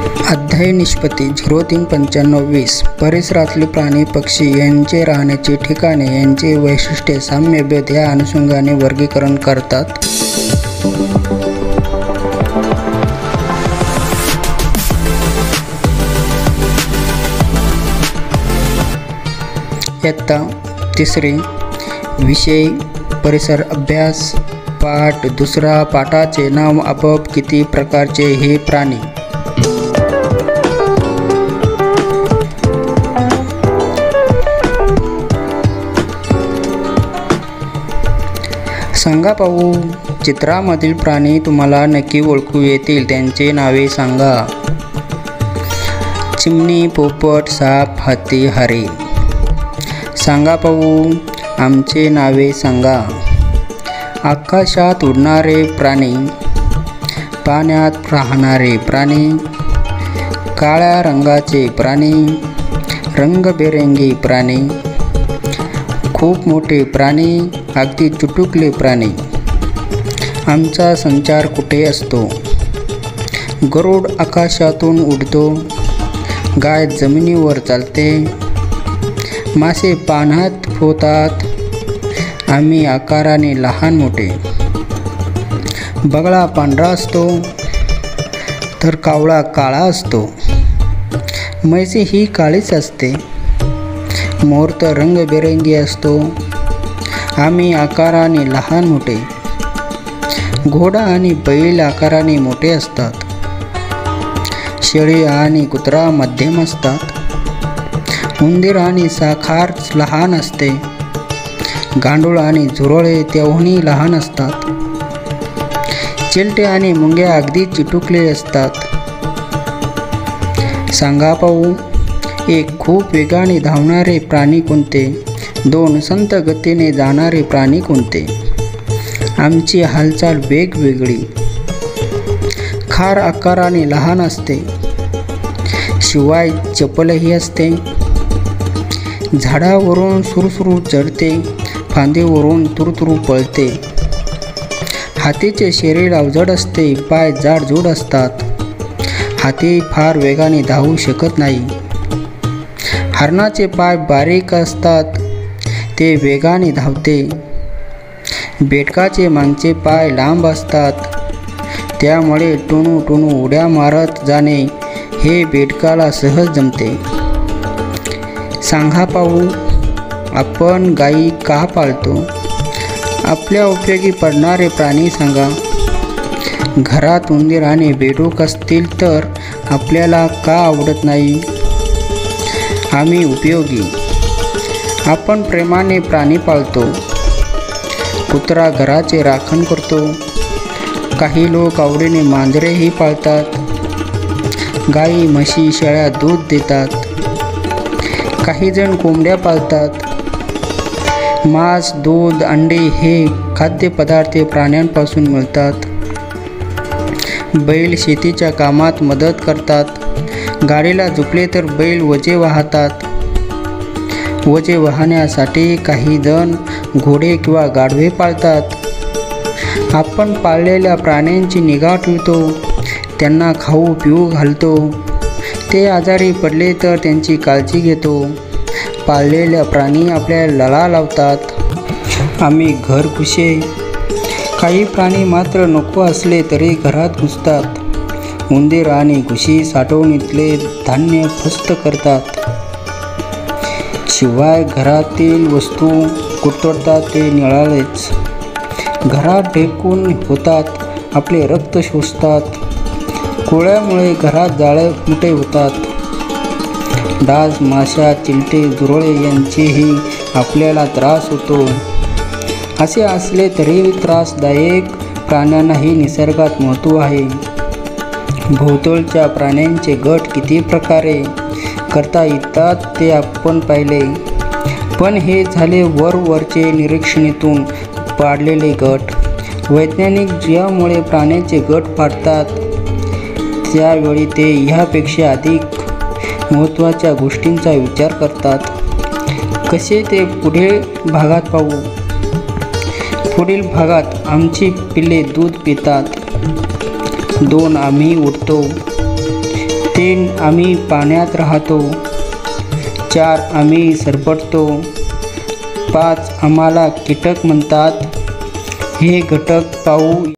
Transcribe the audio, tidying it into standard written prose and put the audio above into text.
अध्याय निष्पत्ती 039520 परिसरातले प्राणी पक्षी यांचे राहण्याचे ठिकाणे यांचे वैशिष्ट्ये साम्यभेद या अनुषंगाने वर्गीकरण करतात। इयत्ता 3 विषय परिसर अभ्यास पाठ 2 पाठाचे नाव आपोआप किती प्रकारचे हे प्राणी। सांगा पाहू, चित्रामधील प्राणी तुम्हाला नक्की ओळखू येतील त्यांचे नावे सांगा। चिमणी, पोपट, साप, हत्ती, हरिण। सांगा पाहू, आमचे नावे सांगा। आकाशात उडणारे प्राणी, पाण्यात राहणारे प्राणी, काळ्या रंगाचे प्राणी, रंगबेरंगी प्राणी, खूप मोठे प्राणी, अगदी चुटुकले प्राणी। आमचा संचार कुठे असतो? गरुड आकाशातून उडतो, गाय जमिनीवर चालते, मासे पाण्यात पोहतात, आम्ही आकाराने लहान मोठे। बगळा पांढरा असतो तर कावळा काळा असतो, म्हैस ही काळीच असते, मोर तर रंगबेरंगी असतो, आम्ही आकाराने लहान मोठे। घोडा आणि बैल आकाराने मोठे असतात, शेळी आणि कुत्रा मध्यम असतात, उंदीर आणि साखार लहान असते, गांडूळ आणि झुरळे तेव्हाही लहान असतात, चिलटे आणि मुंग्या अगदी चिटुकले असतात। सांगा पाहू, एक खूप वेगाने धावणारे प्राणी कोणते? 2 संत गतीने जाणारे प्राणी कोणते? आमची हालचाल वेगवेगळी। खार आकाराने लहान असते, शिवाय चपलही असते, झाडावरून सुरसुरू चढते, फांदीवरून तुरुतुरू पळते। हातीचे शरीर अवजड असते, पाय जाडजूड असतात, हाती फार वेगाने धावू शकत नाही। हरणाचे पाय बारीक असतात, ते वेगाने धावते। बेडकाचे मागचे पाय लांब असतात, त्यामुळे टुणू टुणू उड्या मारत जाणे हे बेडकाला सहज जमते। सांगा पाहू, आपण गायी का पाळतो? आपल्या उपयोगी पडणारे प्राणी सांगा। घरात उंदीर आणि बेडूक असतील तर आपल्याला का आवडत नाही? आम्ही उपयोगी। आपण प्रेमाने प्राणी पाळतो। कुत्रा घराचे राखण करतो, काही लोक आवडीने मांजरेही पाळतात, गाई म्हशी शेळ्या दूध देतात, काही जण कोंबड्या पाळतात। मांस, दूध, अंडे हे खाद्यपदार्थ प्राण्यांपासून मिळतात। बैल शेतीच्या कामात मदत करतात, गाडीला झुकले तर बैल ओझे वाहतात। ओझे वाहण्यासाठी काही जण घोडे किंवा गाढवे पाळतात। आपण पाळलेल्या प्राण्यांची निगा ठेवतो, त्यांना खाऊ पिऊ घालतो, ते आजारी पडले तर त्यांची काळजी घेतो। पाळलेल्या प्राणी आपल्याला लळा लावतात। आम्ही घर घुसे। काही प्राणी मात्र नको असले तरी घरात घुसतात। उंदीर आणि घुशी साठवणीतले धान्य फस्त करतात, शिवाय घरातील वस्तू कुरतडतात ते निळालेच। घरात ढेकून होतात, आपले रक्त शोषतात, कोळ्यामुळे घरात जाळे मोठे होतात। डास, माशा, चिलटे, झुरळे यांचेही आपल्याला त्रास होतो। असे असले तरी त्रासदायक प्राण्यांनाही निसर्गात महत्त्व आहे। भोवतालच्या प्राण्यांचे गट किती प्रकारे करता येतात ते आपण पाहिले, पण हे झाले वरवरचे निरीक्षणेतून पाडलेले गट। वैज्ञानिक ज्यामुळे प्राण्यांचे गट पाडतात त्यावेळी ते ह्यापेक्षा अधिक महत्त्वाच्या गोष्टींचा विचार करतात। कसे ते पुढील भागात पाहू। पुढील भागात आमची पिल्ले दूध पितात। 2 आम्ही उडतो, 3 आम्ही पाण्यात राहतो. 4 आम्ही सरपटतो. 5 आम्हाला कीटक म्हणतात. हे घटक पाहू